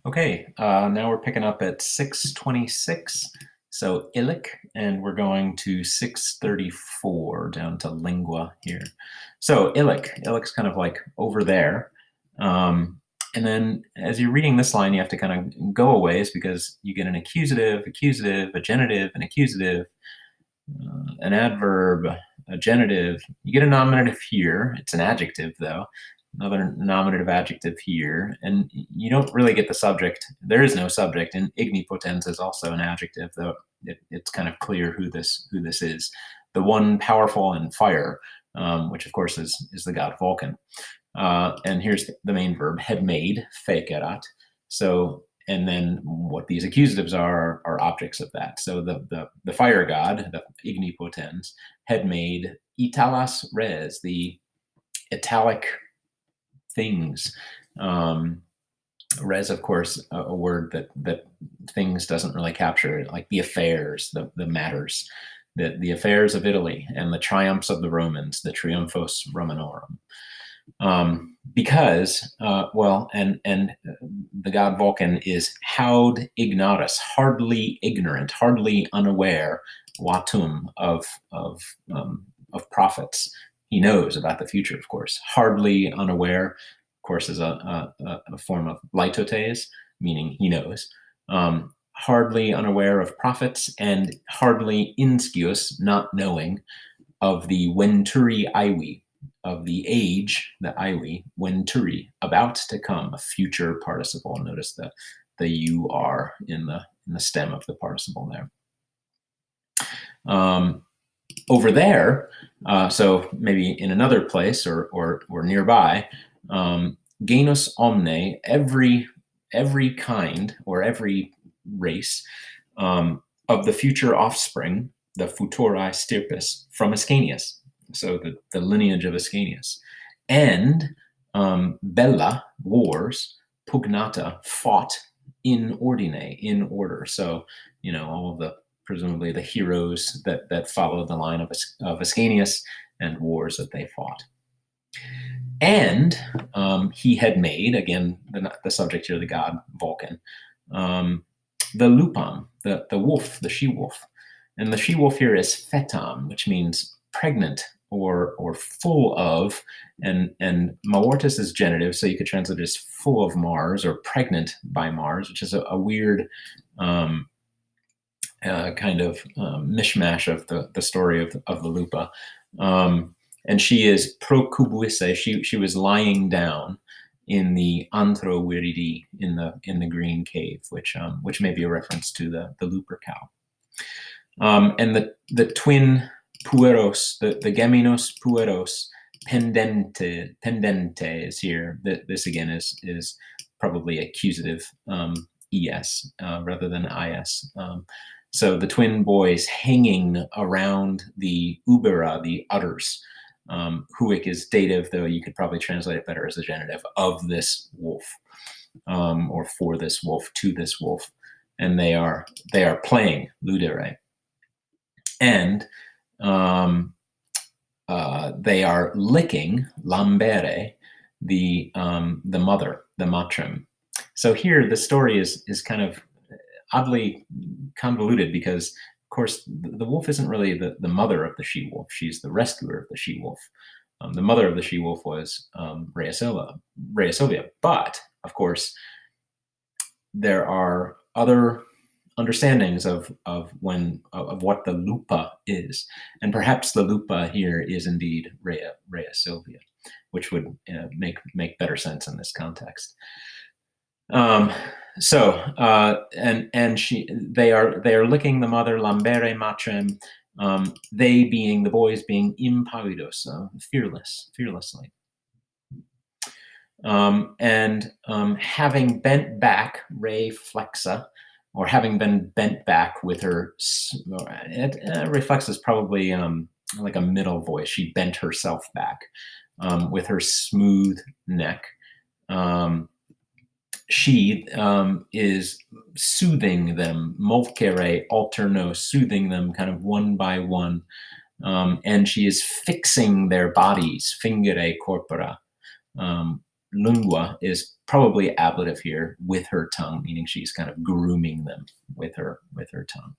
Okay, now we're picking up at 626, so illic, and we're going to 634 down to lingua here. So illic's kind of like over there. And then as you're reading this line, you have to kind of go a ways because you get an accusative, a genitive, an accusative, an adverb, a genitive. You get a nominative here. It's an adjective though. Another nominative adjective here, and you don't really get the subject. There is no subject, and ignipotens is also an adjective, though it's kind of clear who this is. The one powerful in fire, which of course is the god Vulcan. And here's the main verb, had made, fecerat. So, and then what these accusatives are objects of that. So the fire god, the ignipotens, had made italas res, the italic things. Res, of course, a word that things doesn't really capture, like the affairs, the matters, the affairs of Italy and the triumphs of the Romans, the triumphos Romanorum. Because, well, and the god Vulcan is haud ignotus, hardly ignorant, hardly unaware, watum of prophets. He knows about the future, of course. Hardly unaware, of course, is a form of litotes, meaning he knows. Hardly unaware of prophets, and hardly inscius, not knowing, of the venturi aevi, of the age, the aevi, venturi, about to come, a future participle. Notice the U R in the stem of the participle there. Over there, so maybe in another place or nearby, genus omne, every kind or every race of the future offspring, the futuri stirpes, from Ascanius, so the lineage of Ascanius, and bella, wars, pugnata, fought in ordine, in order. So, all of the presumably the heroes that followed the line of Ascanius and wars that they fought. And he had made, again, the subject here, the god Vulcan, the lupam, the wolf, the she-wolf. And the she-wolf here is fetam, which means pregnant or full of, and maortis is genitive, so you could translate it as full of Mars or pregnant by Mars, which is a weird kind of mishmash of the story of the lupa. And she is procubuisse. She was lying down in the antro viridi, in the green cave, which may be a reference to the luper cow. And the twin pueros, the geminos pueros pendente is here. This again is probably accusative es rather than is. So the twin boys hanging around the ubera, the udders. Huic is dative, though you could probably translate it better as a genitive, of this wolf, or for this wolf, to this wolf. And they are playing ludere. And they are licking lambere, the mother, the matrem. So here the story is kind of oddly convoluted because, of course, the wolf isn't really the mother of the she-wolf. She's the rescuer of the she-wolf. The mother of the she-wolf was Rhea Silvia. But, of course, there are other understandings of what the lupa is. And perhaps the lupa here is indeed Rhea Silvia, which would make better sense in this context. So they are licking the mother, lambere matrem, they being the boys being impavidos, fearlessly. And having bent back, re flexa, or having been bent back with her, reflex is probably like a middle voice. She bent herself back with her smooth neck. She is soothing them, mulcere alterno, soothing them kind of one by one. And she is fixing their bodies, fingere corpora. Lingua is probably ablative here with her tongue, meaning she's kind of grooming them with her tongue.